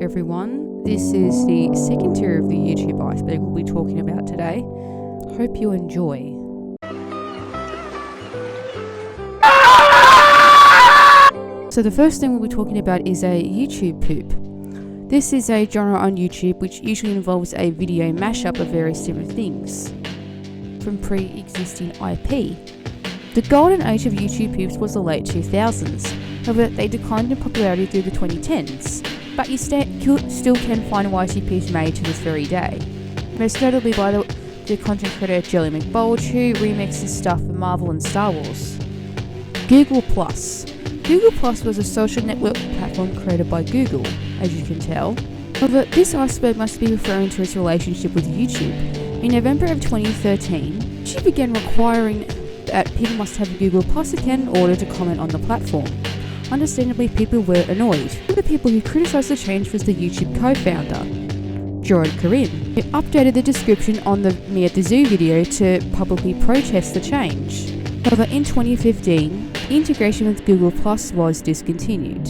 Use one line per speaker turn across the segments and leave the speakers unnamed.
everyone. This is the second tier of the YouTube Iceberg we'll be talking about today. Hope you enjoy. So the first thing we'll be talking about is a YouTube poop. This is a genre on YouTube which usually involves a video mashup of various different things from pre-existing IP. The golden age of YouTube poops was the late 2000s, however they declined in popularity through the 2010s, but you still can find YTPs made to this very day, most notably by the content creator Jelly McBulge, who remixes stuff for Marvel and Star Wars. Google Plus. Google Plus was a social network platform created by Google, as you can tell. However, this iceberg must be referring to its relationship with YouTube. In November of 2013, YouTube began requiring that people must have a Google Plus account in order to comment on the platform. Understandably, people were annoyed. One of the people who criticised the change was the YouTube co-founder, Jordan Karim, who updated the description on the Me at the Zoo video to publicly protest the change. However, in 2015, integration with Google Plus was discontinued.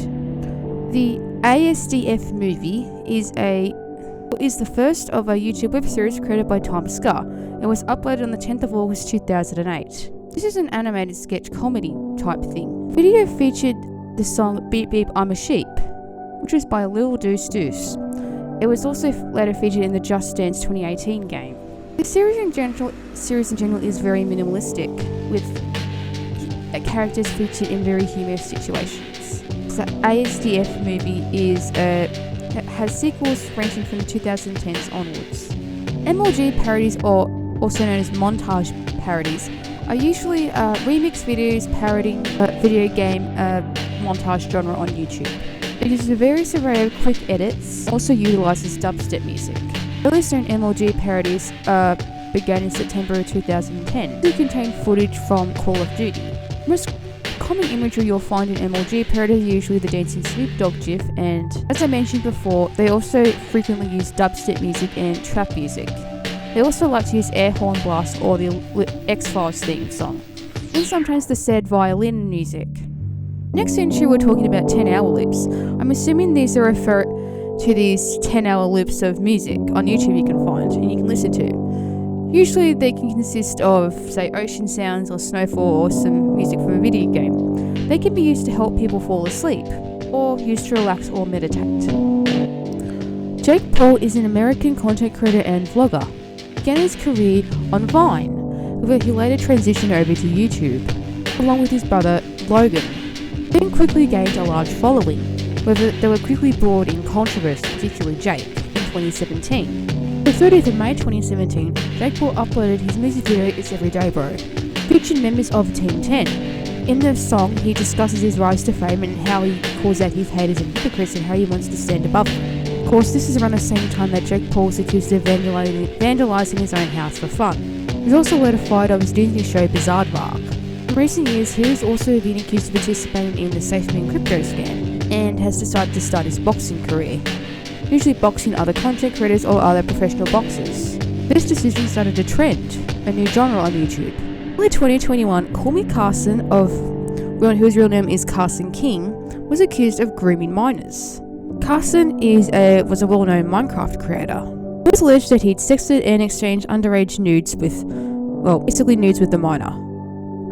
The ASDF movie is the first of a YouTube web series created by Tom Scar and was uploaded on the 10th of August 2008. This is an animated sketch comedy type thing. The video featured the song Beep Beep I'm a Sheep, which was by Lil Deuce Deuce. It was also later featured in the Just Dance 2018 game. The series in general is very minimalistic, with characters featured in very humorous situations. The ASDF movie has sequels ranging from the 2010s onwards. MLG parodies, or also known as montage parodies, are usually remix videos parodying video game montage genre on YouTube. It uses a various array of quick edits, also utilises dubstep music. Earliest known MLG parodies began in September of 2010. They contain footage from Call of Duty. Most common imagery you'll find in MLG parodies are usually the dancing Snoop Dogg gif, and as I mentioned before, they also frequently use dubstep music and trap music. They also like to use air horn blast or the X-Files theme song, and sometimes the sad violin music. Next entry we're talking about 10-hour loops. I'm assuming these are refer to these 10-hour loops of music on YouTube you can find and you can listen to. Usually they can consist of, say, ocean sounds or snowfall or some music from a video game. They can be used to help people fall asleep, or used to relax or meditate. Jake Paul is an American content creator and vlogger. He began his career on Vine, where he later transitioned over to YouTube, along with his brother Logan. Then quickly gained a large following, whether they were quickly brought in controversy, particularly Jake, in 2017. On the 30th of May 2017, Jake Paul uploaded his music video It's Everyday Bro, featuring members of Team 10. In the song, he discusses his rise to fame and how he calls out his haters and hypocrites and how he wants to stand above them. Of course, this is around the same time that Jake Paul was accused of vandalising his own house for fun. He was also later fired of his Disney show Bizarre Bark. In recent years, he has also been accused of participating in the SafeMoon crypto scam and has decided to start his boxing career, usually boxing other content creators or other professional boxers. This decision started a trend, a new genre on YouTube. In early 2021, Call Me Carson, whose real name is Carson King, was accused of grooming minors. Carson was a well-known Minecraft creator. It was alleged that he'd sexted and exchanged underage nudes with the minor.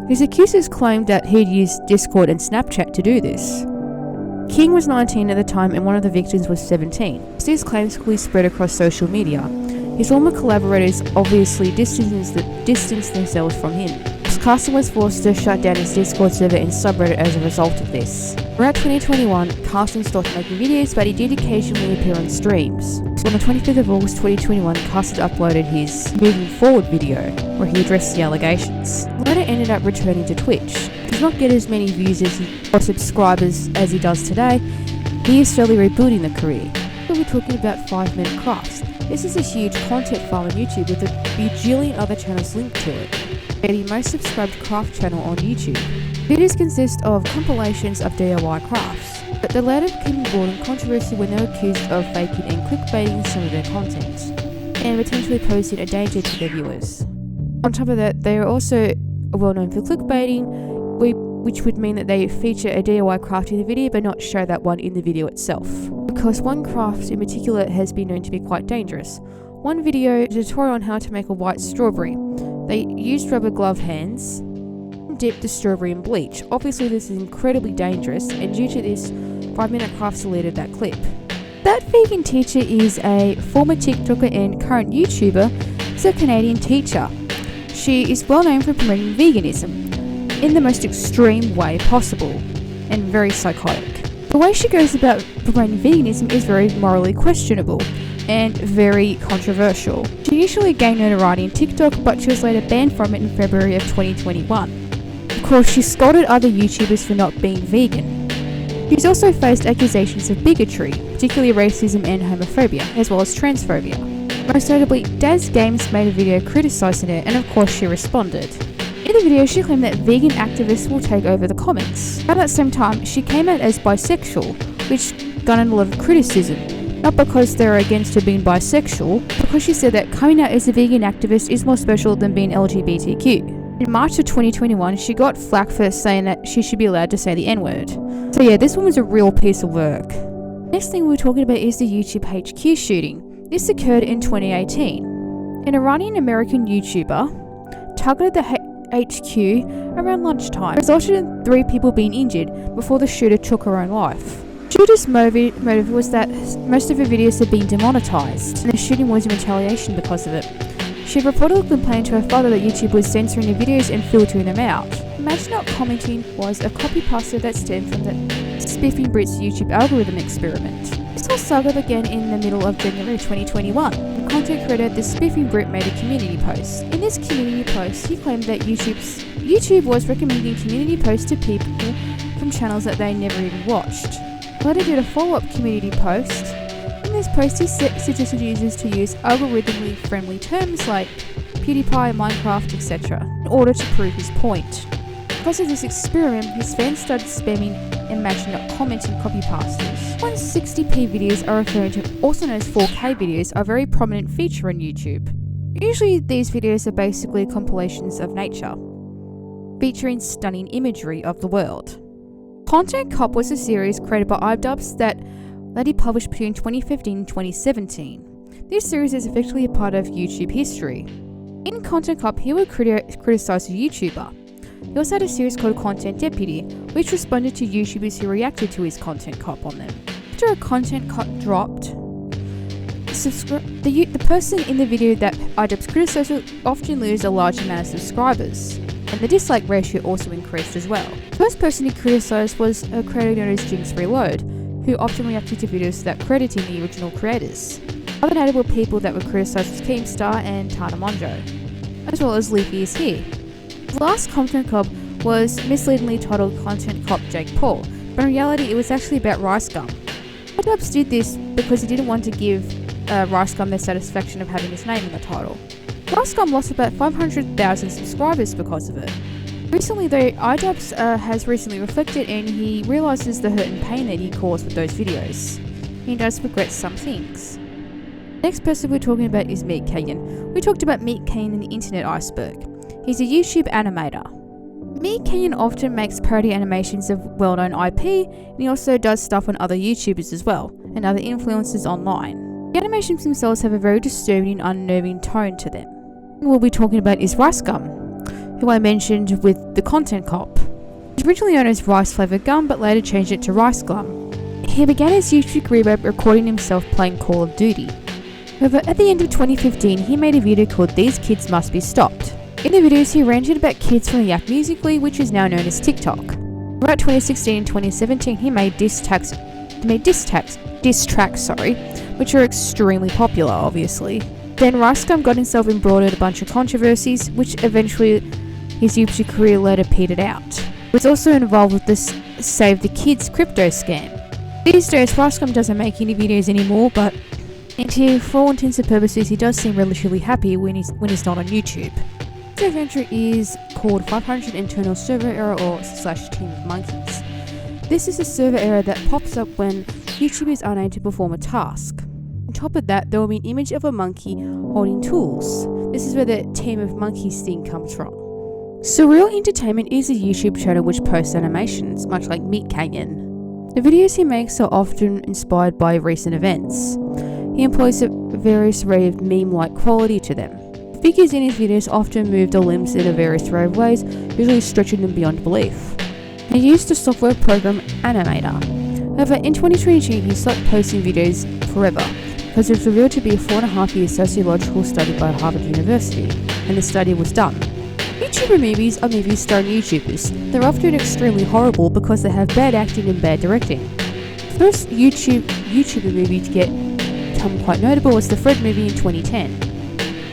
His accusers claimed that he'd used Discord and Snapchat to do this. King was 19 at the time and one of the victims was 17. As these claims quickly spread across social media, his former collaborators obviously distanced themselves from him. Carson was forced to shut down his Discord server and subreddit as a result of this. Around 2021, Carson stopped making videos, but he did occasionally appear on streams. So on the 25th of August 2021, Carson uploaded his Moving Forward video, where he addressed the allegations. He later ended up returning to Twitch. He does not get as many views or subscribers as he does today. He is slowly rebuilding the career. We'll be talking about 5 Minute Crafts. This is a huge content farm on YouTube with a bajillion other channels linked to it. The most subscribed craft channel on YouTube. Videos consist of compilations of DIY crafts, but the latter became involved in controversy when they were accused of faking and clickbaiting some of their content, and potentially posing a danger to their viewers. On top of that, they are also well known for clickbaiting, which would mean that they feature a DIY craft in the video but not show that one in the video itself. The because one craft in particular has been known to be quite dangerous. One video, a tutorial on how to make a white strawberry. They used rubber glove hands and dipped the strawberry in bleach. Obviously this is incredibly dangerous, and due to this, 5-Minute Crafts deleted that clip. That vegan teacher is a former TikToker and current YouTuber. Is a Canadian teacher. She is well known for promoting veganism in the most extreme way possible, and very psychotic. The way she goes about promoting veganism is very morally questionable and very controversial. She initially gained notoriety on TikTok, but she was later banned from it in February of 2021. Of course, she scolded other YouTubers for not being vegan. She's also faced accusations of bigotry, particularly racism and homophobia, as well as transphobia. Most notably, Daz Games made a video criticising her, and of course she responded. In the video, she claimed that vegan activists will take over the comments. At that same time, she came out as bisexual, which garnered a lot of criticism. Not because they're against her being bisexual, because she said that coming out as a vegan activist is more special than being LGBTQ. In March of 2021, she got flack for saying that she should be allowed to say the N-word. So yeah, this woman's a real piece of work. Next thing we're talking about is the YouTube HQ shooting. This occurred in 2018. An Iranian-American YouTuber targeted the HQ around lunchtime, resulted in 3 people being injured before the shooter took her own life. The shooter's motive was that most of her videos had been demonetized, and the shooting was in retaliation because of it. She reportedly complained to her father that YouTube was censoring her videos and filtering them out. Imagine Not Commenting was a copy-paste that stemmed from the Spiffing Brit's YouTube algorithm experiment. This whole saga began in the middle of January 2021. The content creator, the Spiffing Brit, made a community post. In this community post, he claimed that YouTube was recommending community posts to people from channels that they never even watched. Later did a follow-up community post. In this post, he suggested users to use algorithmically friendly terms like PewDiePie, Minecraft, etc. in order to prove his point. Because of this experiment, his fans started spamming Imagine Not Commenting copypasters. 160p videos are referred to, also known as 4K videos, are a very prominent feature on YouTube. Usually these videos are basically compilations of nature, featuring stunning imagery of the world. Content Cop was a series created by iDubbbz that he published between 2015 and 2017. This series is effectively a part of YouTube history. In Content Cop, he would criticize a YouTuber. He also had a series called Content Deputy, which responded to YouTubers who reacted to his Content Cop on them. After a Content Cop dropped, the person in the video that iDubbbz criticized would often lose a large amount of subscribers, and the dislike ratio also increased as well. The first person he criticized was a creator known as Jinx Reload, who often reacted to videos without crediting the original creators. Other notable people that were criticized was Keemstar and Tana Monjo, as well as Leafy is Here. The last Content Cop was misleadingly titled Content Cop Jake Paul, but in reality it was actually about Rice Gum. iDubbbz did this because he didn't want to give Rice Gum the satisfaction of having his name in the title. Rice Gum lost about 500,000 subscribers because of it. Recently though, iDubbbz has recently reflected and he realises the hurt and pain that he caused with those videos. He does regret some things. The next person we're talking about is Meat Kagan. We talked about Meat Kagan in the internet Iceberg. He's a YouTube animator. Meat Kagan often makes parody animations of well-known IP, and he also does stuff on other YouTubers as well, and other influencers online. The animations themselves have a very disturbing and unnerving tone to them. What we'll be talking about is Rice Gum, who I mentioned with the Content Cop. He's originally known as Rice Flavoured Gum, but later changed it to Rice Gum. He began his YouTube career by recording himself playing Call of Duty. However, at the end of 2015, he made a video called These Kids Must Be Stopped. In the videos, he ranted about kids from the app Musical.ly, which is now known as TikTok. Throughout 2016 and 2017, he made diss tracks, which are extremely popular, obviously. Then Rice Gum got himself embroiled in a bunch of controversies, which eventually his YouTube career later petered out. He was also involved with this Save the Kids crypto scam. These days, Rice Gum doesn't make any videos anymore, but for all intents and purposes, he does seem relatively happy when he's not on YouTube. This adventure is called 500 Internal Server Error or /Team of Monkeys. This is a server error that pops up when YouTube is unable to perform a task. On top of that, there will be an image of a monkey holding tools. This is where the Team of Monkeys thing comes from. Surreal Entertainment is a YouTube channel which posts animations, much like Meat Kagan. The videos he makes are often inspired by recent events. He employs a various array of meme-like quality to them. The figures in his videos often move their limbs in a various array of ways, usually stretching them beyond belief. He used the software program Animator. However, in 2022 he stopped posting videos forever because it was revealed to be a 4.5-year sociological study by Harvard University, and the study was done. YouTuber movies are movies starring YouTubers. They're often extremely horrible because they have bad acting and bad directing. The first YouTuber movie to become quite notable was the Fred movie in 2010.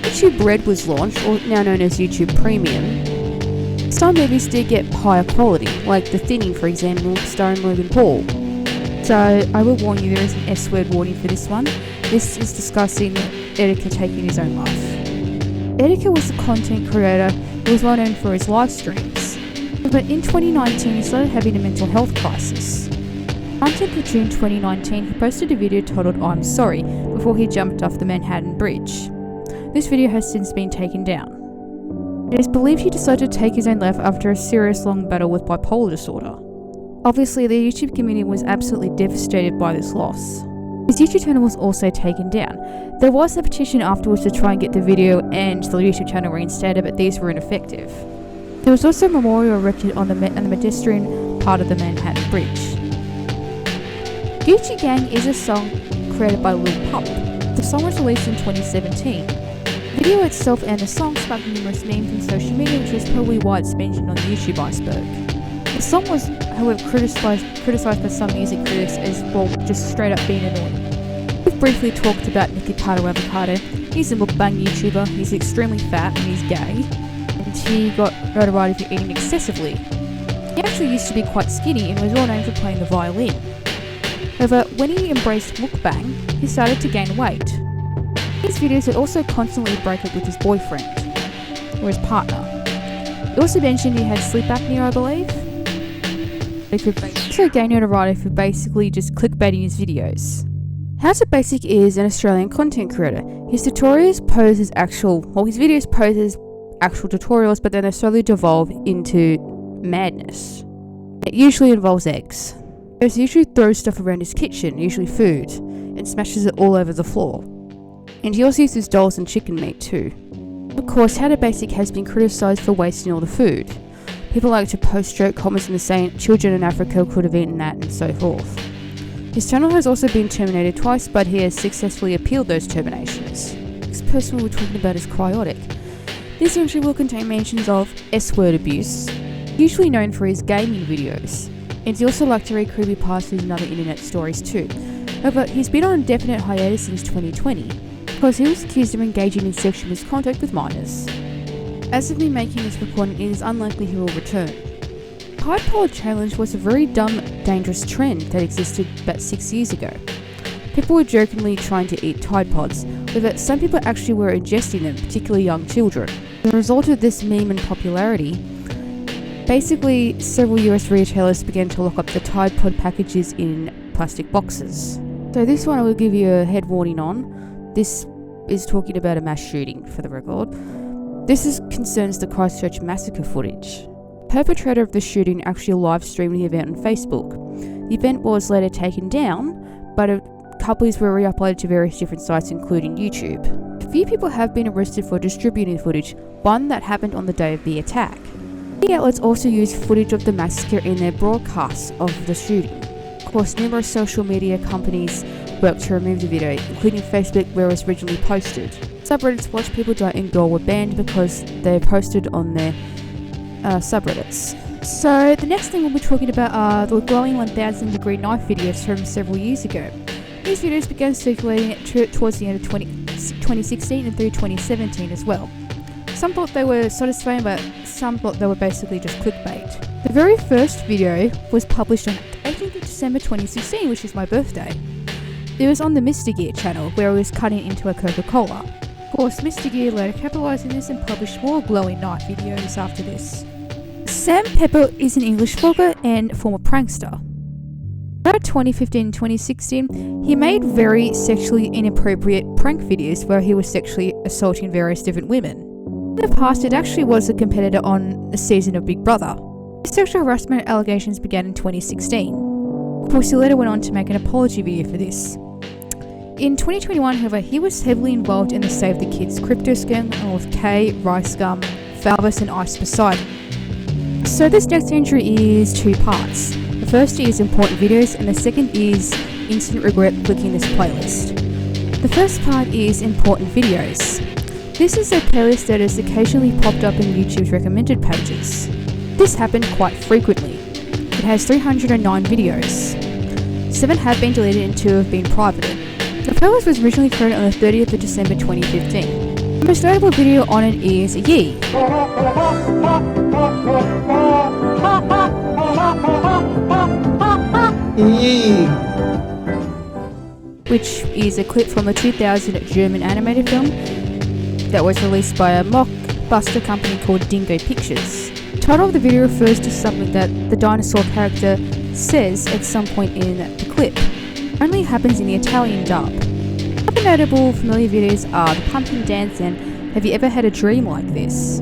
YouTube Red was launched, or now known as YouTube Premium. Some movies did get higher quality, like The Thinning, for example, starring Logan Paul. So I will warn you, there is an S-word warning for this one. This is discussing Etika taking his own life. Etika was a content creator who was well known for his live streams. But in 2019 he started having a mental health crisis. On 10th of June 2019 he posted a video titled "I'm Sorry" before he jumped off the Manhattan Bridge. This video has since been taken down. It is believed he decided to take his own life after a serious long battle with bipolar disorder. Obviously, the YouTube community was absolutely devastated by this loss. His YouTube channel was also taken down. There was a petition afterwards to try and get the video and the YouTube channel reinstated, but these were ineffective. There was also a memorial erected on the pedestrian part of the Manhattan Bridge. Gucci Gang is a song created by Lil Pump. The song was released in 2017. The video itself and the song sparked numerous memes on social media, which was probably why it's mentioned on the YouTube Iceberg. The song was, however, criticised by some music critics as, well, just straight up being annoying. We've briefly talked about Nikitato Avocado. He's a mukbang YouTuber, he's extremely fat and he's gay, and he got notoriety for eating excessively. He actually used to be quite skinny and was well known for playing the violin. However, when he embraced mukbang, he started to gain weight. In his videos would also constantly break up with his boyfriend, or his partner. He also mentioned he had sleep apnea, I believe. He could also gain notoriety for basically just clickbaiting his videos. How to Basic is an Australian content creator. His tutorials pose as his videos pose as actual tutorials, but then they slowly devolve into madness. It usually involves eggs. He usually throws stuff around his kitchen, usually food, and smashes it all over the floor. And he also uses dolls and chicken meat too. Of course, How to Basic has been criticised for wasting all the food. People like to post joke comments and saying children in Africa could have eaten that and so forth. His channel has also been terminated twice, but he has successfully appealed those terminations. This person we're talking about is Cryotic. This entry will contain mentions of S-word abuse, usually known for his gaming videos, and he also likes to read creepypastas and other internet stories too. However, he's been on a definite hiatus since 2020, because he was accused of engaging in sexual misconduct with minors. As of me making this recording, it is unlikely he will return. Tide Pod Challenge was a very dumb, dangerous trend that existed about 6 years ago. People were jokingly trying to eat Tide Pods, but some people actually were ingesting them, particularly young children. As a result of this meme and popularity, basically several US retailers began to lock up the Tide Pod packages in plastic boxes. So this one I will give you a head warning on. This is talking about a mass shooting, for the record. This concerns the Christchurch massacre footage. The perpetrator of the shooting actually live streamed the event on Facebook. The event was later taken down, but copies were re-uploaded to various different sites, including YouTube. A few people have been arrested for distributing footage, one that happened on the day of the attack. The outlets also used footage of the massacre in their broadcasts of the shooting. Of course, numerous social media companies worked to remove the video, including Facebook, where it was originally posted. Subreddits Watch People Die Indoor were banned because they posted on their subreddits. So the next thing we'll be talking about are the glowing 1000 degree knife videos from several years ago. These videos began circulating towards the end of 2016 and through 2017 as well. Some thought they were satisfying, but some thought they were basically just clickbait. The very first video was published on 18th of December 2016, which is my birthday. It was on the Mr. Gear channel, where it was cutting into a Coca-Cola. Of course, Mr. Gear later capitalised on this and published more glowing knife videos after this. Sam Pepper is an English vlogger and former prankster. Around 2015 and 2016, he made very sexually inappropriate prank videos where he was sexually assaulting various different women. In the past, it actually was a competitor on a season of Big Brother. His sexual harassment allegations began in 2016. Of course, he later went on to make an apology video for this. In 2021, however, he was heavily involved in the Save the Kids crypto scam along with Kay, Rice Gum, Falvis and Ice Poseidon. So this next entry is two parts. The first is important videos and the second is instant regret clicking this playlist. The first part is important videos. This is a playlist that has occasionally popped up in YouTube's recommended pages. This happened quite frequently. It has 309 videos. 7 have been deleted and 2 have been privated. The playlist was originally created on the 30th of December 2015. The most notable video on it is Yee, which is a clip from a 2000 German animated film that was released by a mockbuster company called Dingo Pictures. The title of the video refers to something that the dinosaur character says at some point in the clip. It only happens in the Italian dub. Other notable familiar videos are the Pumpkin Dance and Have You Ever Had a Dream Like This?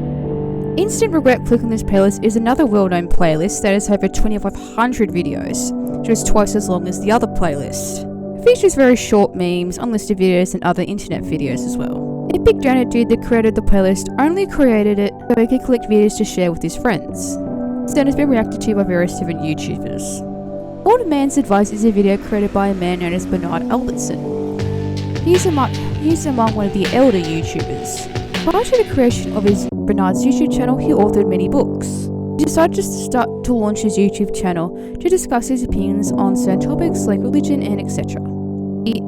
Instant Regret Click on This Playlist is another well-known playlist that has over 2,500 videos, which is twice as long as the other playlist. It features very short memes, unlisted videos and other internet videos as well. A big Janet dude that created the playlist only created it so he could collect videos to share with his friends. Instead, it's been reacted to by various different YouTubers. Old Man's Advice is a video created by a man known as Bernard Albertson. He's among one of the elder YouTubers. Prior to the creation of Bernard's YouTube channel, he authored many books. He decided to launch his YouTube channel to discuss his opinions on certain topics like religion and etc.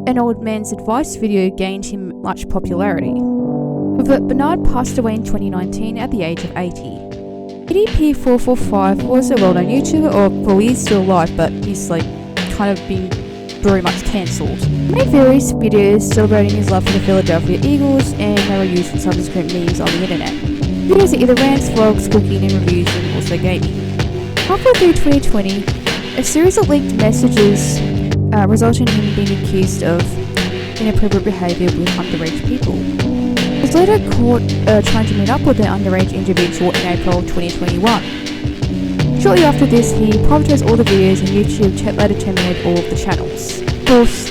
An Old Man's Advice video gained him much popularity. But Bernard passed away in 2019 at the age of 80. EDP445 was a well-known YouTuber, well, he is still alive, but he's kind of been very much cancelled. He made various videos celebrating his love for the Philadelphia Eagles, and they were used for subsequent memes on the internet. Videos are either rants, vlogs, cooking and reviews, and also gaming. Halfway through 2020, a series of leaked messages resulted in him being accused of inappropriate behaviour with underage people. He was later caught trying to meet up with an underage individual in April 2021. Shortly after this, he privatised all the videos and YouTube later terminated all of the channels. Of course,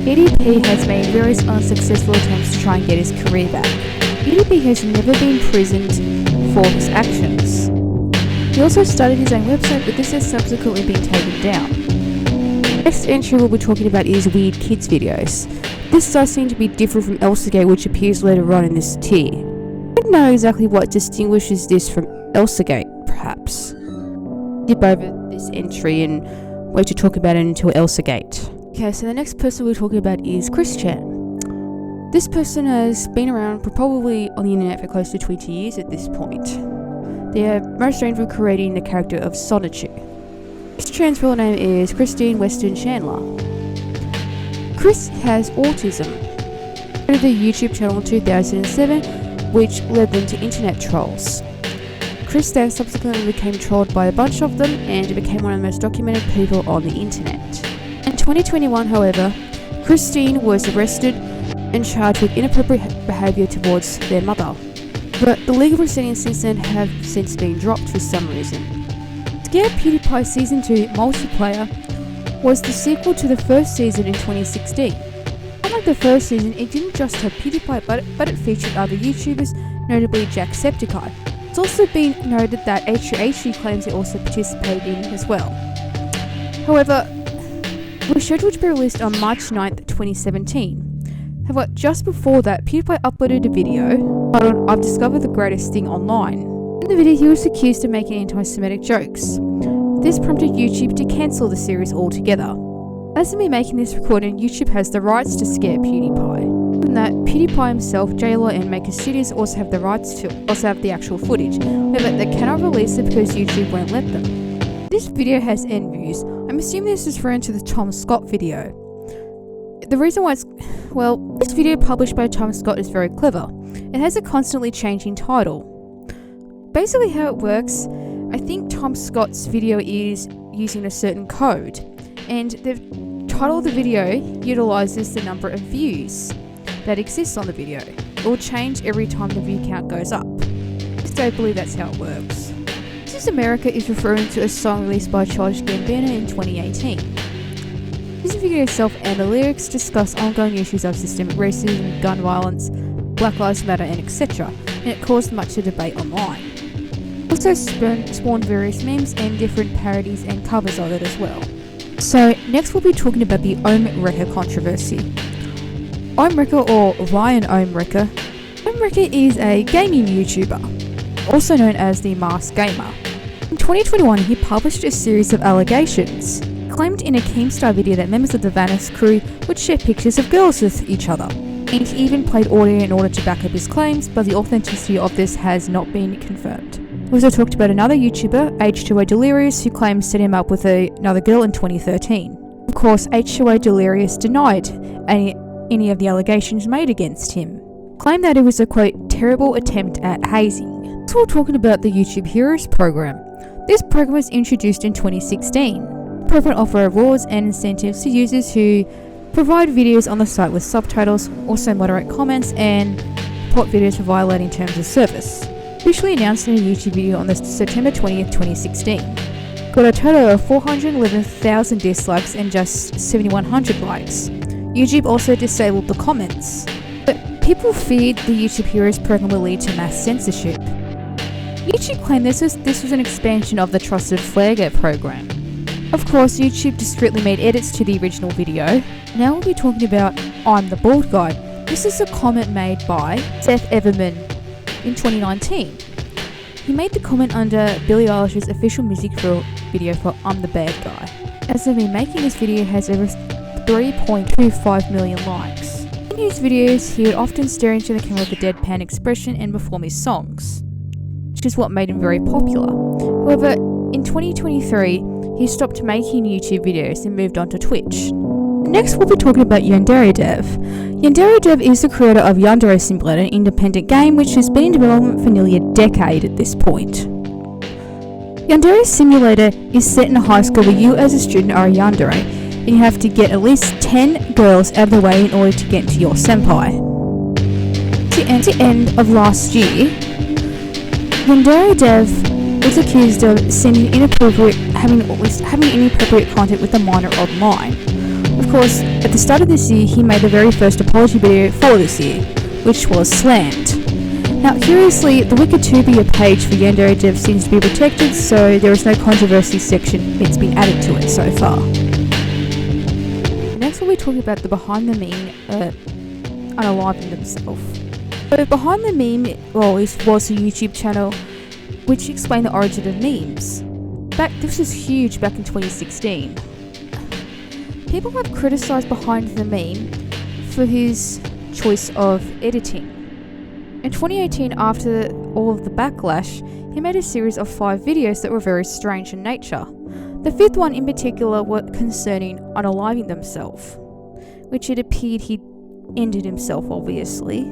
EDP has made various unsuccessful attempts to try and get his career back. EDP has never been imprisoned for his actions. He also started his own website, but this has subsequently been taken down. The next entry we'll be talking about is Weird Kids videos. This does seem to be different from Elsagate, which appears later on in this tier. I don't know exactly what distinguishes this from Elsagate, perhaps. Skip over this entry and wait to talk about it until Elsagate. Okay, so the next person we're talking about is Chris Chan. This person has been around probably on the internet for close to 20 years at this point. They are most known for creating the character of Sonichu. Chris Chan's real name is Christine Weston Chandler. Chris has autism. He started a YouTube channel in 2007, which led them to internet trolls. Chris then subsequently became trolled by a bunch of them and became one of the most documented people on the internet. In 2021, however, Christine was arrested and charged with inappropriate behaviour towards their mother. But the legal proceedings since then have since been dropped for some reason. Scare PewDiePie Season 2 Multiplayer was the sequel to the first season in 2016. Unlike the first season, it didn't just have PewDiePie, but it featured other YouTubers, notably Jacksepticeye. It's also been noted that H2H2 claims it also participated in it as well. However, it was scheduled to be released on March 9th, 2017. However, just before that, PewDiePie uploaded a video titled "I've discovered the greatest thing online." In the video, he was accused of making anti-Semitic jokes. This prompted YouTube to cancel the series altogether. As of me making this recording, YouTube has the rights to scare PewDiePie. And that PewDiePie himself, JLo and Maker Studios also have the rights to the actual footage. However, they cannot release it because YouTube won't let them. This video has N views. I'm assuming this is referring to the Tom Scott video. The reason why this video published by Tom Scott is very clever. It has a constantly changing title. Basically how it works, I think Tom Scott's video is using a certain code, and the title of the video utilizes the number of views that exists on the video. It will change every time the view count goes up. I just don't believe that's how it works. This is America is referring to a song released by Childish Gambino in 2018. His video itself and the lyrics discuss ongoing issues of systemic racism, gun violence, Black Lives Matter, and etc., and it caused much of debate online. It also spawned various memes and different parodies and covers of it as well. So next we'll be talking about the Wrecker controversy. Wrecker, or Ryan Wrecker. Wrecker is a gaming YouTuber, also known as the Masked Gamer. In 2021, he published a series of allegations. He claimed in a Keemstar video that members of the Vanis crew would share pictures of girls with each other, and he even played audio in order to back up his claims, but the authenticity of this has not been confirmed. We also talked about another YouTuber, H2O Delirious, who claimed set him up with another girl in 2013. Of course, H2O Delirious denied any of the allegations made against him, claimed that it was a quote terrible attempt at hazing. So we're talking about the YouTube Heroes program. This program was introduced in 2016. The program offers rewards and incentives to users who provide videos on the site with subtitles, also moderate comments, and report videos for violating terms of service. Officially announced in a YouTube video on September 20th, 2016. Got a total of 411,000 dislikes and just 7,100 likes. YouTube also disabled the comments, but people feared the YouTube Heroes program will lead to mass censorship. YouTube claimed this was an expansion of the Trusted Flagger program. Of course, YouTube discreetly made edits to the original video. Now we'll be talking about I'm the Bald Guy. This is a comment made by Seth Everman in 2019. He made the comment under Billie Eilish's official music video for I'm the Bad Guy. As of me making this video, has over 3.25 million likes. In his videos, he would often stare into the camera with a deadpan expression and perform his songs, which is what made him very popular. However, in 2023, he stopped making YouTube videos and moved on to Twitch. Next, we'll be talking about Yandere Dev. Yandere Dev is the creator of Yandere Simulator, an independent game which has been in development for nearly a decade at this point. Yandere Simulator is set in a high school where you as a student are a yandere, and you have to get at least 10 girls out of the way in order to get to your senpai. At the end of last year, Yandere Dev was accused of having inappropriate content with a minor online. Of course, at the start of this year, he made the very first apology video for this year, which was slammed. Now, curiously, the Wikipedia page for Yandere Dev seems to be protected, so there is no controversy section that's been added to it so far. Next, we'll be talking about the Behind the Meme unaliving themselves. So, Behind the Meme was a YouTube channel which explained the origin of memes. This was huge back in 2016. People have criticised Behind the Meme for his choice of editing. In 2018, after all of the backlash, he made a series of 5 videos that were very strange in nature. The 5th one in particular was concerning unaliving themselves, which it appeared he ended himself obviously.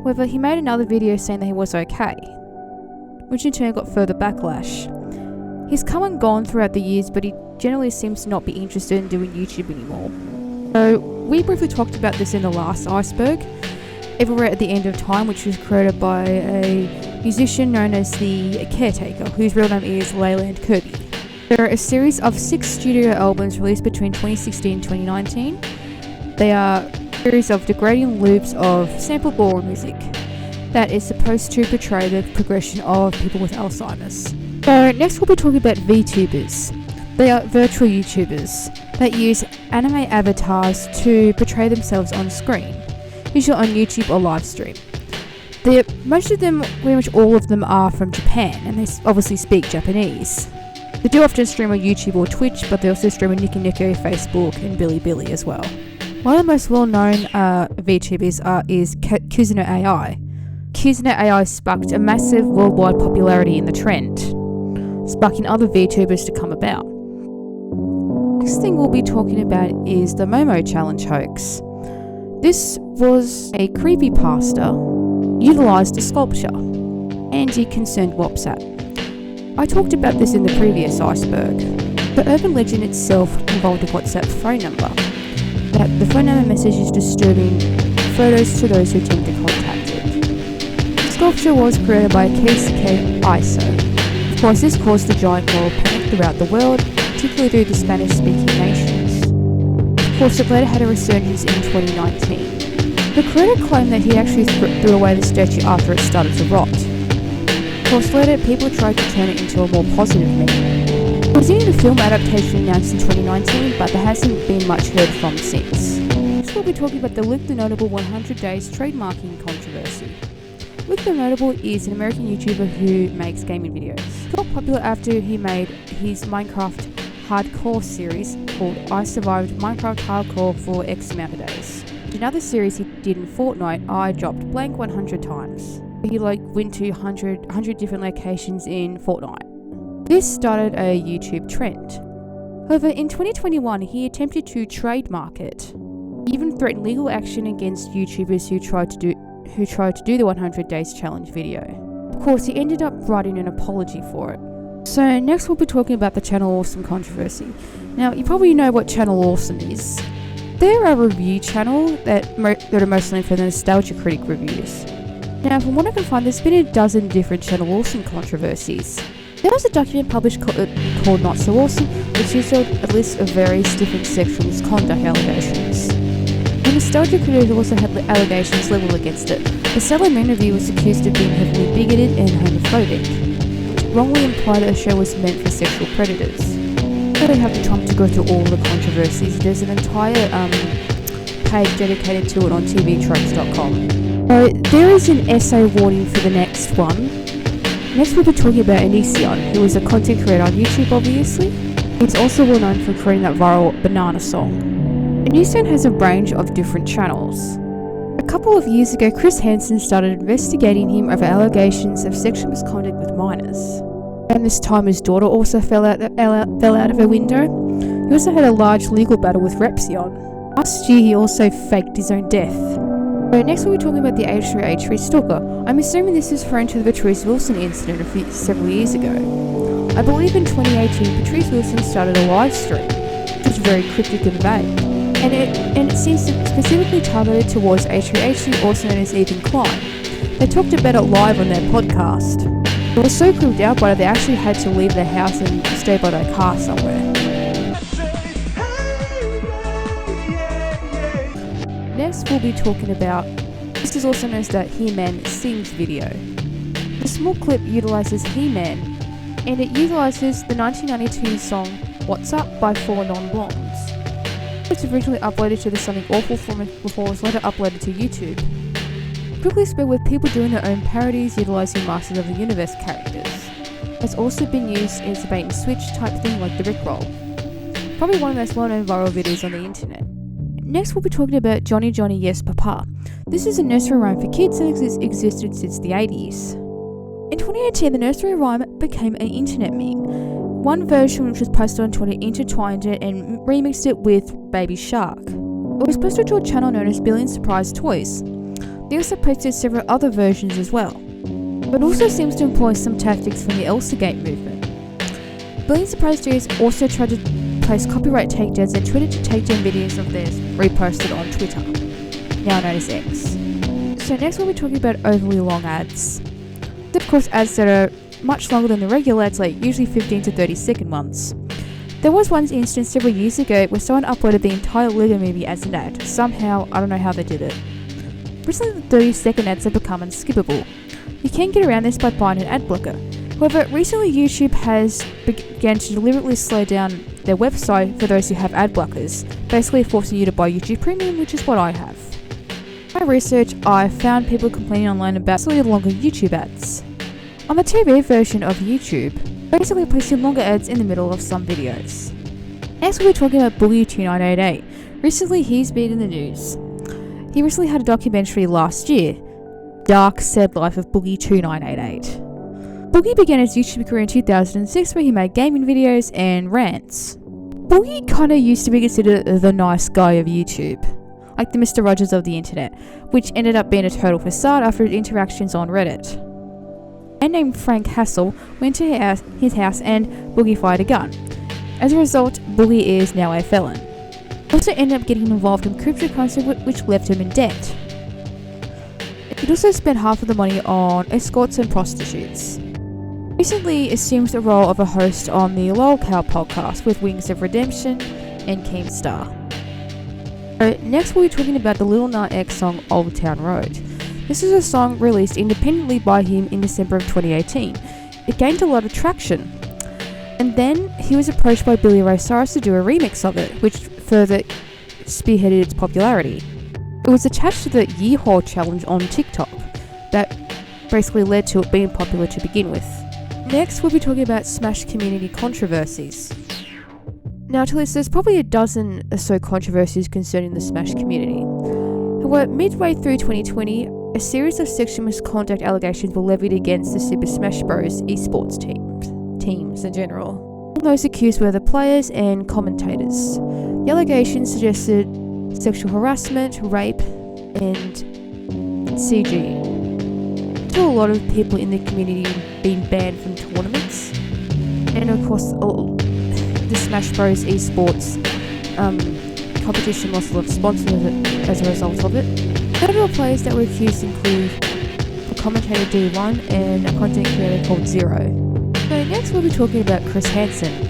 However, he made another video saying that he was okay, which in turn got further backlash. He's come and gone throughout the years, but he generally seems to not be interested in doing YouTube anymore. So, we briefly talked about this in the last Iceberg, Everywhere at the End of Time, which was created by a musician known as the Caretaker, whose real name is Leyland Kirby. There are a series of 6 studio albums released between 2016 and 2019. They are a series of degrading loops of sampled ballroom music that is supposed to portray the progression of people with Alzheimer's. So next we'll be talking about VTubers. They are virtual YouTubers that use anime avatars to portray themselves on screen, usually on YouTube or live stream. Most of them, pretty much all of them, are from Japan, and they obviously speak Japanese. They do often stream on YouTube or Twitch, but they also stream on Nico Nico, Facebook, and Bilibili as well. One of the most well-known VTubers is Kuzuno AI. Kuzuno AI sparked a massive worldwide popularity in the trend, sparking other VTubers to come about. Next thing we'll be talking about is the Momo Challenge hoax. This was a creepypasta utilised a sculpture and it concerned WhatsApp. I talked about this in the previous Iceberg. The urban legend itself involved a WhatsApp phone number. That the phone number message is disturbing photos to those who attempt to contact it. The sculpture was created by Keisuke Iso. Of course, this caused the giant moral panic throughout the world, particularly through the Spanish-speaking nations. Of Of course, it later had a resurgence in 2019. The creator claimed that he actually threw away the statue after it started to rot. Of course, later people tried to turn it into a more positive meme. There was even a film adaptation announced in 2019, but there hasn't been much heard from since. Next we'll be talking about the Luke the Notable 100 Days trademarking controversy. Luke the Notable is an American YouTuber who makes gaming videos. He got popular after he made his Minecraft hardcore series called I Survived Minecraft Hardcore for X amount of days. Another series he did in Fortnite, I dropped blank 100 times. He went to 100 different locations in Fortnite. This started a YouTube trend. However, in 2021 he attempted to trademark it. He even threatened legal action against YouTubers who tried to do the 100 Days Challenge video. Of course, he ended up writing an apology for it. So next we'll be talking about the Channel Awesome controversy. Now, you probably know what Channel Awesome is. They're a review channel that are mostly for the nostalgia critic reviews. Now, from what I can find, there's been a dozen different Channel Awesome controversies. There was a document published called Not So Awesome, which detailed a list of various different sexual misconduct allegations. The nostalgia critic also had allegations levelled against it. The Sailor Moon review was accused of being heavily bigoted and homophobic, which wrongly implied that the show was meant for sexual predators. I don't have the time to go through all the controversies. There's an entire page dedicated to it on tvtropes.com. So there is an essay warning for the next one. Next we'll be talking about Onision, who is a content creator on YouTube obviously. He's also well known for creating that viral banana song. Onision has a range of different channels. A couple of years ago, Chris Hansen started investigating him over allegations of sexual misconduct with minors. Around this time, his daughter also fell out of her window. He also had a large legal battle with Repzion. Last year, he also faked his own death. So next we'll be talking about the H3H3 stalker. I'm assuming this is referring to the Patrice Wilson incident several years ago. I believe in 2018, Patrice Wilson started a live stream, which was very cryptic and vague. And it seems specifically targeted towards H3H3, also known as Ethan Klein. They talked about it live on their podcast. They were so creeped out by it, they actually had to leave their house and stay by their car somewhere. Next we'll be talking about, this is also known as the He-Man Sings video. The small clip utilises He-Man, and it utilises the 1992 song What's Up by 4 Non-Blondes. It was originally uploaded to the Something Awful forum before it was later uploaded to YouTube. Quickly spread with people doing their own parodies utilising Masters of the Universe characters. It's also been used as a bait and switch type thing like the Rickroll. Probably one of the most well-known viral videos on the internet. Next we'll be talking about Johnny Johnny Yes Papa. This is a nursery rhyme for kids that existed since the 80s. In 2018 the nursery rhyme became an internet meme. One version which was posted on Twitter intertwined it and remixed it with Baby Shark. It was posted to a channel known as Billion Surprise Toys. They also posted several other versions as well. But also seems to employ some tactics from the Elsagate movement. Billion Surprise Toys also tried to place copyright takedowns and tweeted to take down videos of theirs reposted on Twitter, now known as X. So next we'll be talking about overly long ads. They're of course ads that are much longer than the regular ads, like usually 15 to 30 second ones. There was one instance several years ago where someone uploaded the entire Lego movie as an ad. Somehow, I don't know how they did it. Recently the 30-second ads have become unskippable. You can get around this by buying an ad blocker. However, recently YouTube has began to deliberately slow down their website for those who have ad blockers, basically forcing you to buy YouTube Premium, which is what I have. In my research, I found people complaining online about slightly longer YouTube ads. On the TV version of YouTube, basically placing longer ads in the middle of some videos. Next we'll be talking about Boogie2988. Recently he's been in the news. He recently had a documentary last year, Dark Sad Life of Boogie2988. Boogie began his YouTube career in 2006 where he made gaming videos and rants. Boogie kinda used to be considered the nice guy of YouTube, like the Mr. Rogers of the internet, which ended up being a total facade after his interactions on Reddit. A man named Frank Hassel went to his house and Boogie fired a gun. As a result, Boogie is now a felon. He also ended up getting involved in cryptocurrency which left him in debt. He'd also spent half of the money on escorts and prostitutes. Recently assumed the role of a host on the LOL Cow podcast with Wings of Redemption and Keemstar. So next we'll be talking about the Lil Nas X song Old Town Road. This is a song released independently by him in December of 2018. It gained a lot of traction. And then he was approached by Billy Ray Cyrus to do a remix of it, which further spearheaded its popularity. It was attached to the Yeehaw challenge on TikTok that basically led to it being popular to begin with. Next, we'll be talking about Smash community controversies. Now, to this, there's probably a dozen or so controversies concerning the Smash community. However, midway through 2020, a series of sexual misconduct allegations were levied against the Super Smash Bros. Esports teams in general. All those accused were the players and commentators. The allegations suggested sexual harassment, rape, and CG. Still a lot of people in the community being banned from tournaments. And of course, the Smash Bros. Esports competition lost a lot of sponsors as a result of it. Notable players that were accused include a commentator D1 and a content creator called Zero. So next we'll be talking about Chris Hansen.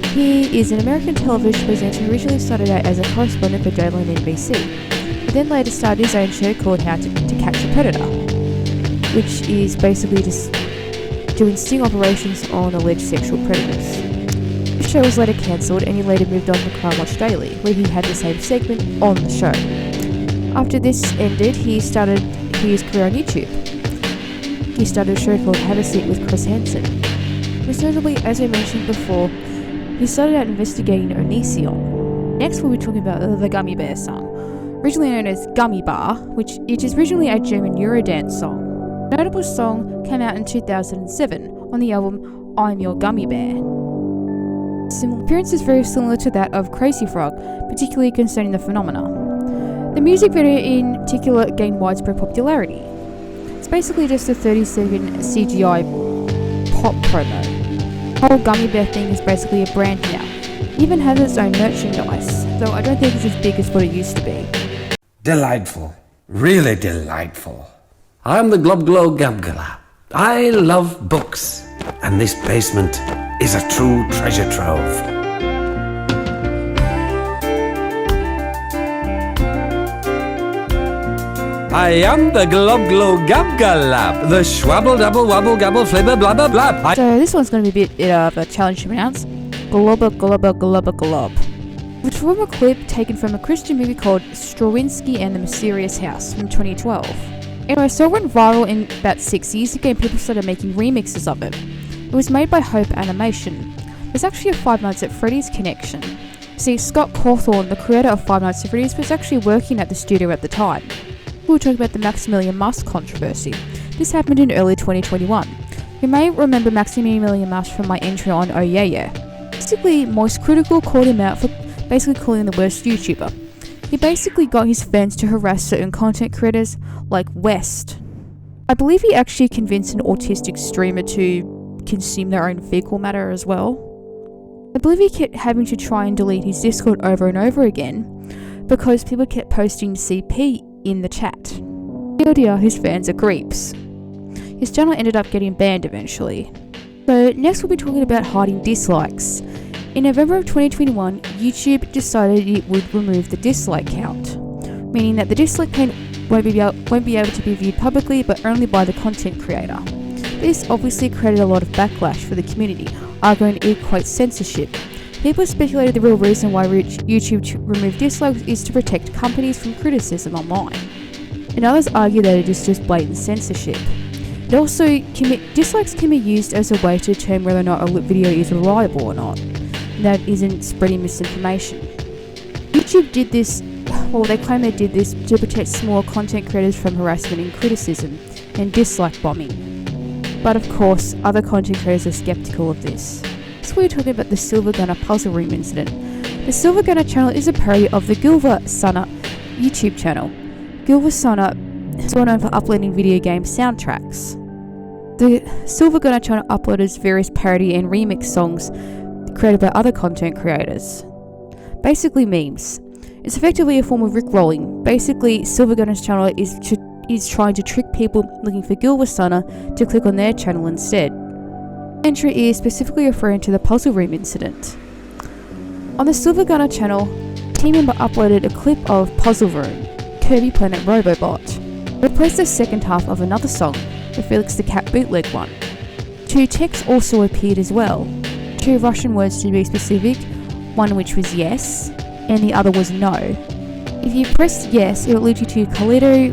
He is an American television presenter who originally started out as a correspondent for Dayline NBC, but then later started his own show called How to Catch a Predator, which is basically just doing sting operations on alleged sexual predators. The show was later cancelled and he later moved on to Crime Watch Daily, where he had the same segment on the show. After this ended, he started his career on YouTube. He started a show called Have a Seat with Chris Hansen. Most notably, as I mentioned before, he started out investigating Onision. Next we'll be talking about the Gummy Bear song, originally known as Gummy Bar, which it is originally a German Eurodance song. The notable song came out in 2007 on the album I'm Your Gummy Bear. Appearance is very similar to that of Crazy Frog, particularly concerning the phenomena. The music video in particular gained widespread popularity. It's basically just a 30-second CGI pop promo. The whole Gummy Bear thing is basically a brand now. It even has its own merchandise, though I don't think it's as big as what it used to be.
Delightful. Really delightful. I'm the Glob Glow Gabgala. I love books, and this basement is a true treasure trove. I am the Glob Glow Gabgalab, the Schwabble Double Wabble Gabble Flibber Blabber Blab.
So this one's going to be a bit of a challenge to pronounce. Globba Globba Globba Glob. Which is from a clip taken from a Christian movie called Straczynski and the Mysterious House from 2012. Anyway, so it went viral in about 6 years ago and people started making remixes of it. It was made by Hope Animation. There's actually a Five Nights at Freddy's connection. See, Scott Cawthon, the creator of Five Nights at Freddy's, was actually working at the studio at the time. We'll talk about the Maximilian Musk controversy. This happened in early 2021. You may remember Maximilian Musk from my entry on Oh Yeah Yeah. Basically, Moist Critical called him out for basically calling him the worst YouTuber. He basically got his fans to harass certain content creators like West. I believe he actually convinced an autistic streamer to consume their own fecal matter as well. I believe he kept having to try and delete his Discord over and over again because people kept posting CP in the chat. Oh dear, his fans are creeps. His channel ended up getting banned eventually. So next we'll be talking about hiding dislikes. In November of 2021, YouTube decided it would remove the dislike count, meaning that the dislike count won't be able to be viewed publicly but only by the content creator. This obviously created a lot of backlash for the community, arguing it equates censorship. People speculated the real reason why YouTube removed dislikes is to protect companies from criticism online. And others argue that it is just blatant censorship. It also, dislikes can be used as a way to determine whether or not a video is reliable or not. That isn't spreading misinformation. YouTube did this, they claim they did this to protect smaller content creators from harassment and criticism and dislike bombing. But of course, other content creators are skeptical of this. So we're talking about the Silver Gunner puzzle room incident. The Silver Gunner channel is a parody of the Gilva Sana YouTube channel. Gilva Sana is well known for uploading video game soundtracks. The Silver Gunner channel uploads various parody and remix songs created by other content creators. Basically memes. It's effectively a form of rickrolling. Basically, Silver Gunner's channel is trying to trick people looking for Gilva Sana to click on their channel instead. Entry is specifically referring to the puzzle room incident. On the Silver Gunner channel, team member uploaded a clip of Puzzle Room, Kirby Planet Robobot. It replaced the second half of another song, the Felix the Cat bootleg one. 2 texts also appeared as well, 2 Russian words to be specific, one which was yes, and the other was no. If you pressed yes, it would lead you to Kalido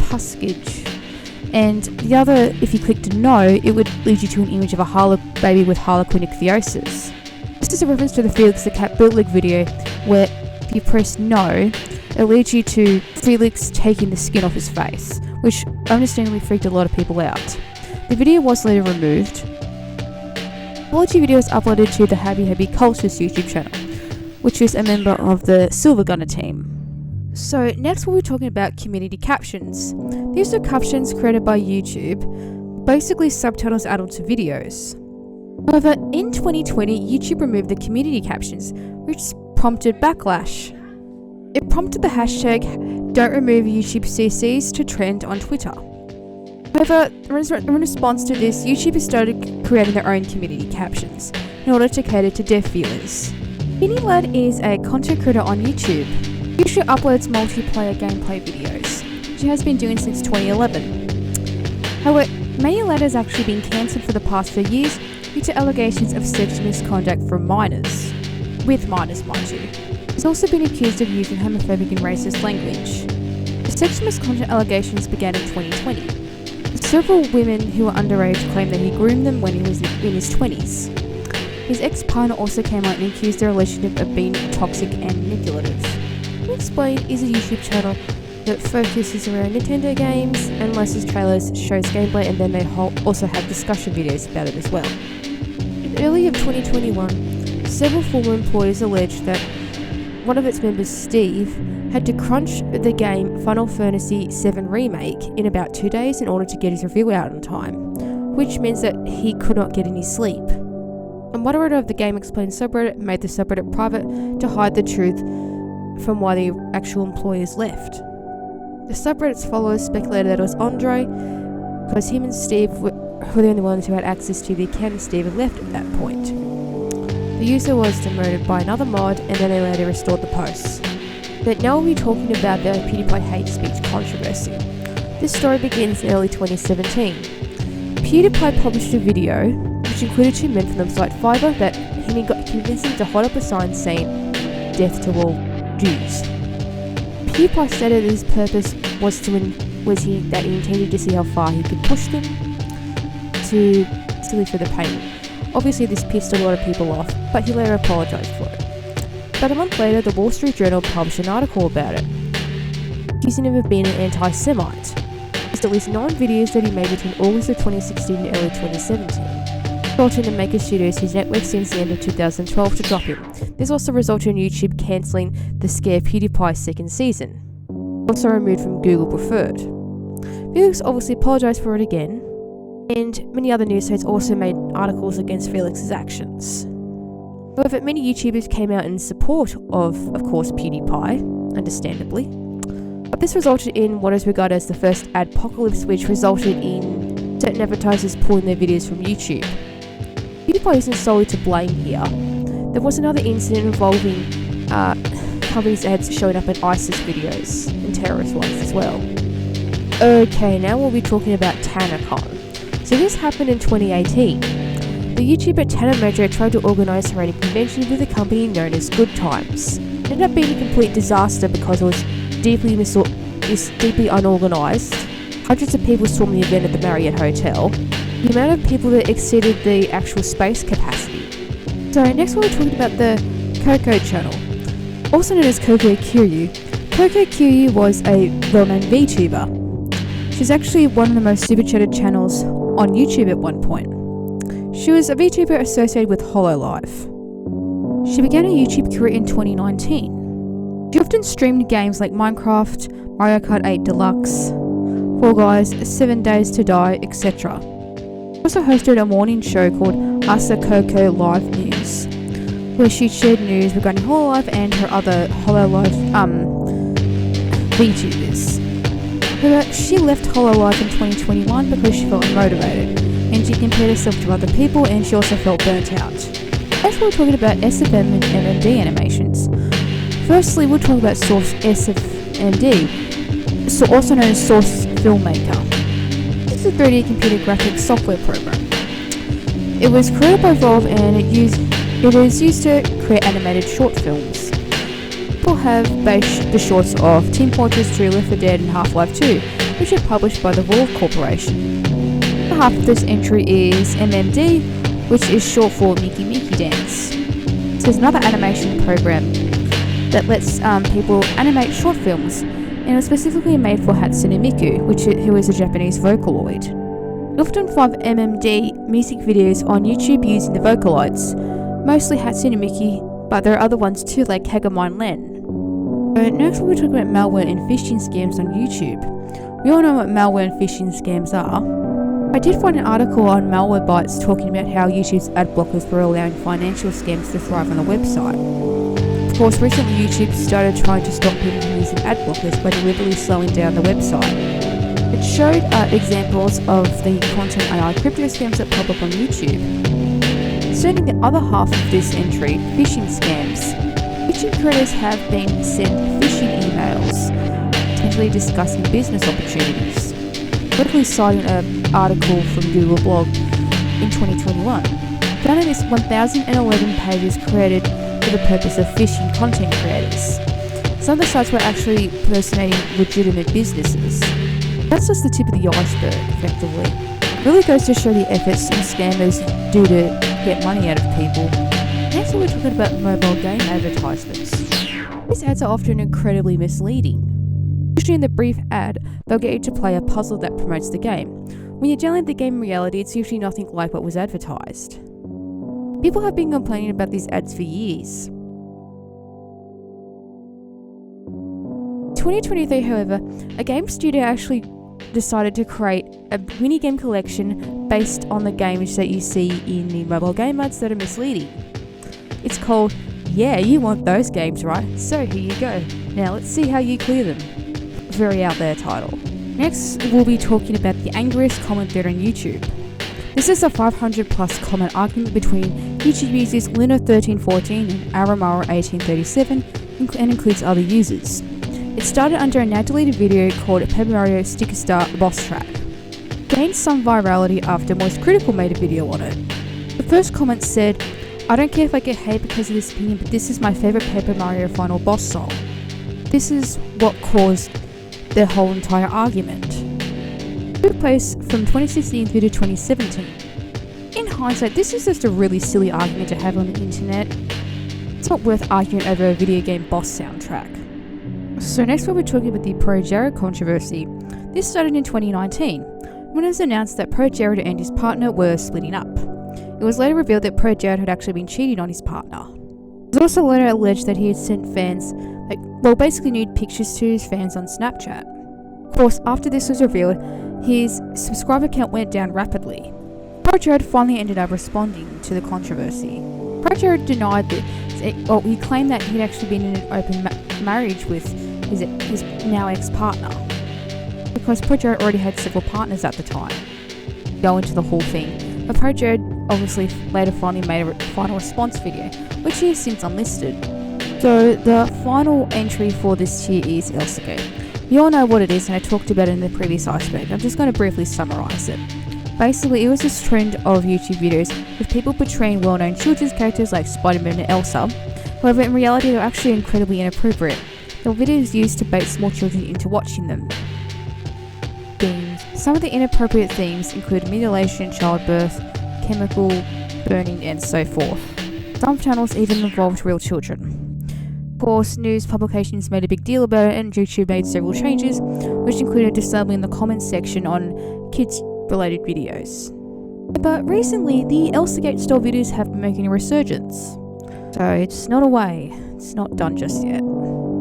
Puskage, and the other, if you clicked no, it would lead you to an image of a baby with harlequin ichthyosis. This is a reference to the Felix the Cat bootleg video, where if you press no, it leads you to Felix taking the skin off his face, which understandably freaked a lot of people out. The video was later removed. The apology video was uploaded to the Happy Happy Cultures YouTube channel, which is a member of the Silver Gunner team. So next we'll be talking about community captions. These are captions created by YouTube, basically subtitles added to videos. However, in 2020, YouTube removed the community captions, which prompted backlash. It prompted the hashtag Don't Remove YouTube CCs to trend on Twitter. However, in response to this, YouTube has started creating their own community captions in order to cater to deaf viewers. Lad is a content creator on YouTube. Usually uploads multiplayer gameplay videos, which he has been doing since 2011. However, Lad has actually been cancelled for the past few years due to allegations of sexual misconduct from minors. With minors, mind you. He's also been accused of using homophobic and racist language. The sexual misconduct allegations began in 2020. Several women who were underage claimed that he groomed them when he was in his 20s. His ex-partner also came out and accused their relationship of being toxic and manipulative. Explain is a YouTube channel that focuses around Nintendo games, analyzes trailers, shows gameplay, and then they also have discussion videos about it as well. In early of 2021, several former employees alleged that one of its members, Steve, had to crunch the game Final Fantasy VII Remake in about 2 days in order to get his review out on time, which means that he could not get any sleep. A moderator of the Game Explained subreddit made the subreddit private to hide the truth from why the actual employees left. The subreddit's followers speculated that it was Andre, because him and Steve were the only ones who had access to the account, and Steve had left at that point. The user was demoted by another mod, and then they later restored the posts. But now we'll be talking about the PewDiePie hate speech controversy. This story begins in early 2017. PewDiePie published a video, which included 2 men from the site Fiverr, that he got convinced him to hold up a sign saying, "Death to all Jews." PewDiePie stated that his purpose was that he intended to see how far he could push them to live for the payment. Obviously this pissed a lot of people off, but he later apologised for it. About a month later, the Wall Street Journal published an article about it, accusing him of being an anti-Semite. There's at least 9 videos that he made between August of 2016 and early 2017. Resulted in Maker Studios, his network since the end of 2012, to drop him. This also resulted in YouTube cancelling the Scare PewDiePie second season, also removed from Google Preferred. Felix obviously apologised for it again, and many other news sites also made articles against Felix's actions. However, many YouTubers came out in support of course, PewDiePie, understandably. But this resulted in what is regarded as the first adpocalypse, which resulted in certain advertisers pulling their videos from YouTube. PewDiePie isn't solely to blame here. There was another incident involving companies' ads showing up in ISIS videos and terrorist ones as well. Okay, now we'll be talking about TanaCon. So this happened in 2018. The YouTuber Tana Mojo tried to organise her own convention with a company known as Good Times. It ended up being a complete disaster because it was deeply unorganised. Hundreds of people swarmed the event at the Marriott Hotel. The amount of people that exceeded the actual space capacity. So next we're talking about the Coco channel, also known as Coco Kiryu. Coco Kiryu was a well-known VTuber. She's actually one of the most super chatted channels on YouTube at one point. She was a VTuber associated with HoloLive. She began her YouTube career in 2019. She often streamed games like Minecraft, Mario Kart 8 Deluxe, Fall Guys, 7 Days to Die, etc. She also hosted a morning show called Asa Coco Live News, where she shared news regarding HoloLive and her other HoloLive VTubers. However, she left HoloLive in 2021 because she felt unmotivated, and she compared herself to other people, and she also felt burnt out. As we're talking about SFM and MMD animations, Firstly, we'll talk about Source SFMD, also known as Source Filmmaker. This is a 3D computer graphics software program. It was created by Valve and it is used to create animated short films. People have based the shorts of Team Fortress 2, Left 4 Dead and Half-Life 2, which are published by the Valve Corporation. The half of this entry is MMD, which is short for Mickey Mickey Dance. So there's another animation program that lets people animate short films, and it was specifically made for Hatsune Miku, who is a Japanese Vocaloid. You often find MMD music videos on YouTube using the Vocaloids, mostly Hatsune Miku, but there are other ones too, like Hagamine Len. So next we'll be talking about malware and phishing scams on YouTube. We all know what malware and phishing scams are. I did find an article on Malwarebytes talking about how YouTube's ad blockers were allowing financial scams to thrive on the website. Of course, recently YouTube started trying to stop people from using ad blockers by deliberately slowing down the website. It showed examples of the content AI crypto scams that pop up on YouTube. Concerning the other half of this entry, phishing scams, phishing creators have been sent phishing emails, potentially discussing business opportunities. Quickly citing an article from Google Blog in 2021, found this 1,011 pages created for the purpose of phishing content creators. Some of the sites were actually impersonating legitimate businesses. That's just the tip of the iceberg, effectively. It really goes to show the efforts some scammers do to get money out of people. Next we're talking about mobile game advertisements. These ads are often incredibly misleading. Usually in the brief ad, they'll get you to play a puzzle that promotes the game. When you download the game in reality, it's usually nothing like what was advertised. People have been complaining about these ads for years. In 2023, however, a game studio actually decided to create a minigame collection based on the games that you see in the mobile game ads that are misleading. It's called Yeah, You Want Those Games, Right? So here you go. Now let's see how you clear them. Very out there title. Next, we'll be talking about the angriest comment thread on YouTube. This is a 500 plus comment argument between YouTube users Luna1314 and Aramara1837 and includes other users. It started under a now deleted video called Paper Mario Sticker Star Boss Track. It gained some virality after Most Critical made a video on it. The first comment said, "I don't care if I get hate because of this opinion, but this is my favourite Paper Mario final boss song." This is what caused the whole entire argument. It took place from 2016 through to 2017. In hindsight, this is just a really silly argument to have on the internet. It's not worth arguing over a video game boss soundtrack. So next we'll be talking about the ProJared controversy. This started in 2019, when it was announced that ProJared and his partner were splitting up. It was later revealed that ProJared had actually been cheating on his partner. It was also later alleged that he had sent fans, basically nude pictures to his fans on Snapchat. Of course, after this was revealed, his subscriber count went down rapidly. ProJared finally ended up responding to the controversy. ProJared denied that, he claimed that he'd actually been in an open marriage with his now ex-partner, because ProJared already had several partners at the time. Go into the whole thing, but ProJared obviously later finally made a final response video, which he has since unlisted. So the final entry for this tier is Elsagate. You all know what it is, and I talked about it in the previous Iceberg. I'm just going to briefly summarise it. Basically, it was this trend of YouTube videos with people portraying well-known children's characters like Spider-Man and Elsa. However, in reality, they're actually incredibly inappropriate. They were videos used to bait small children into watching them. Themes. Some of the inappropriate themes include mutilation, childbirth, chemical burning, and so forth. Some channels even involved real children. Of course, news publications made a big deal about it, and YouTube made several changes, which included disabling the comments section on kids-related videos. But recently, the Elsagate style videos have been making a resurgence. So it's not away, it's not done just yet.